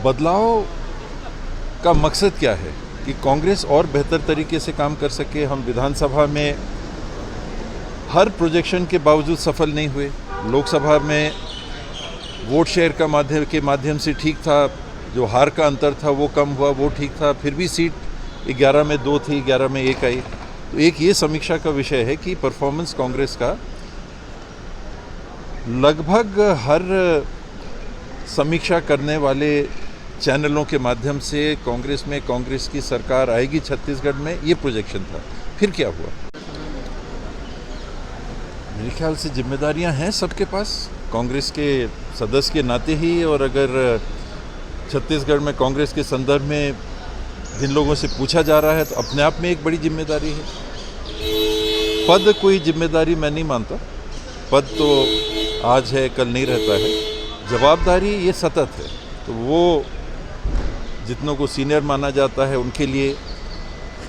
बदलाव का मकसद क्या है कि कांग्रेस और बेहतर तरीके से काम कर सके। हम विधानसभा में हर प्रोजेक्शन के बावजूद सफल नहीं हुए। लोकसभा में वोट शेयर के माध्यम से ठीक था, जो हार का अंतर था वो कम हुआ, वो ठीक था। फिर भी सीट 11 में 2 थी, 11 में 1 आई। तो एक ये समीक्षा का विषय है कि परफॉर्मेंस कांग्रेस का लगभग हर समीक्षा करने वाले चैनलों के माध्यम से कांग्रेस की सरकार आएगी छत्तीसगढ़ में, ये प्रोजेक्शन था। फिर क्या हुआ? मेरे ख्याल से जिम्मेदारियां हैं सबके पास, कांग्रेस के सदस्य के नाते ही। और अगर छत्तीसगढ़ में कांग्रेस के संदर्भ में जिन लोगों से पूछा जा रहा है तो अपने आप में एक बड़ी जिम्मेदारी है। पद कोई जिम्मेदारी मैं नहीं मानता, पद तो आज है कल नहीं रहता है। जवाबदारी ये सतत है, तो वो जितनों को सीनियर माना जाता है उनके लिए,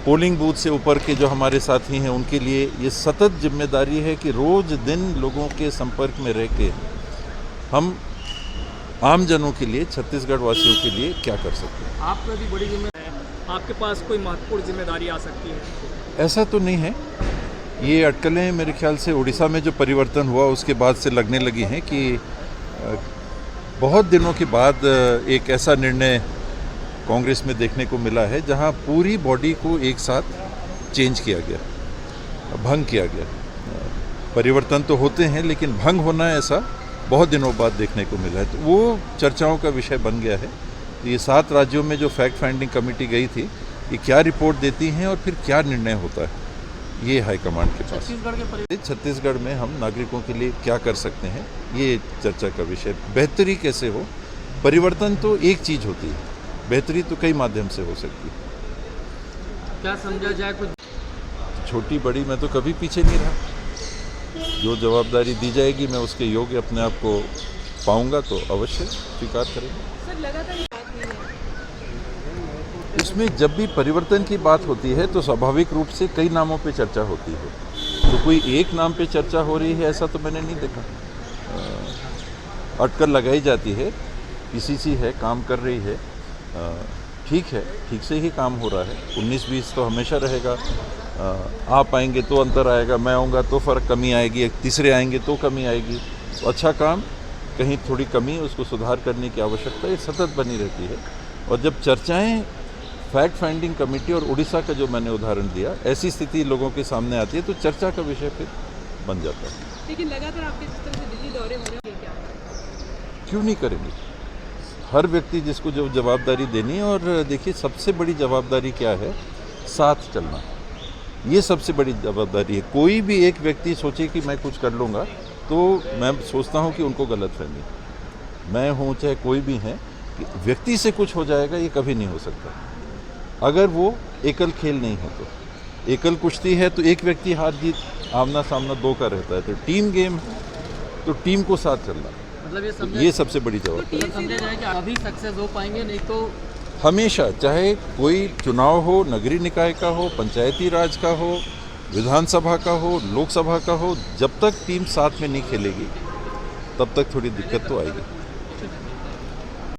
पोलिंग बूथ से ऊपर के जो हमारे साथी हैं उनके लिए ये सतत जिम्मेदारी है कि रोज़ दिन लोगों के संपर्क में रह के हम आम जनों के लिए, छत्तीसगढ़ वासियों के लिए क्या कर सकते हैं। आपको भी बड़ी जिम्मेदारी है, आपके पास कोई महत्वपूर्ण जिम्मेदारी आ सकती है? ऐसा तो नहीं है। ये अटकलें मेरे ख्याल से उड़ीसा में जो परिवर्तन हुआ उसके बाद से लगने लगी हैं कि बहुत दिनों के बाद एक ऐसा निर्णय कांग्रेस में देखने को मिला है जहां पूरी बॉडी को एक साथ चेंज किया गया, भंग किया गया। परिवर्तन तो होते हैं लेकिन भंग होना ऐसा बहुत दिनों बाद देखने को मिला है, तो वो चर्चाओं का विषय बन गया है। तो ये 7 राज्यों में जो फैक्ट फाइंडिंग कमेटी गई थी, ये क्या रिपोर्ट देती हैं और फिर क्या निर्णय होता है, ये हाईकमांड के पास। छत्तीसगढ़ में हम नागरिकों के लिए क्या कर सकते हैं, ये चर्चा का विषय। बेहतरी कैसे हो? परिवर्तन तो एक चीज़ होती है, बेहतरी तो कई माध्यम से हो सकती है। क्या समझा जाए? कुछ छोटी बड़ी मैं तो कभी पीछे नहीं रहा। जो जवाबदारी दी जाएगी मैं उसके योग्य अपने आप को पाऊंगा तो अवश्य स्वीकार करेंगे। सर लगातार इसमें जब भी परिवर्तन की बात होती है तो स्वाभाविक रूप से कई नामों पे चर्चा होती है, तो कोई एक नाम पे चर्चा हो रही है ऐसा तो मैंने नहीं देखा। अटकल लगाई जाती है, पीसीसी है, काम कर रही है, ठीक है, ठीक से ही काम हो रहा है। 19-20 तो हमेशा रहेगा। आप आएंगे तो अंतर आएगा, मैं आऊँगा तो फ़र्क कमी आएगी, तीसरे आएंगे तो कमी आएगी। तो अच्छा काम, कहीं थोड़ी कमी है उसको सुधार करने की आवश्यकता ये सतत बनी रहती है। और जब चर्चाएं फैक्ट फाइंडिंग कमेटी और उड़ीसा का जो मैंने उदाहरण दिया, ऐसी स्थिति लोगों के सामने आती है तो चर्चा का विषय फिर बन जाता है। लेकिन लगातार आपके जिस तरह से दिल्ली दौरे हो रहे हैं, क्या क्यों नहीं करेंगे? हर व्यक्ति जिसको जो जवाबदारी देनी है, और देखिए सबसे बड़ी जवाबदारी क्या है? साथ चलना, ये सबसे बड़ी जवाबदारी है। कोई भी एक व्यक्ति सोचे कि मैं कुछ कर लूँगा तो मैं सोचता हूँ कि उनको गलतफहमी, मैं हूँ चाहे कोई भी है, कि व्यक्ति से कुछ हो जाएगा ये कभी नहीं हो सकता। अगर वो एकल खेल नहीं है तो, एकल कुश्ती है तो एक व्यक्ति हार जीत आमना सामना 2 का रहता है। तो टीम गेम है तो टीम को साथ चलना, मतलब ये सबसे बड़ी जवाबदारी। समझा जाए कि अभी सक्सेस हो पाएंगे, नहीं तो हमेशा, चाहे कोई चुनाव हो, नगरीय निकाय का हो, पंचायती राज का हो, विधानसभा का हो, लोकसभा का हो, जब तक टीम साथ में नहीं खेलेगी तब तक थोड़ी दिक्कत तो आएगी।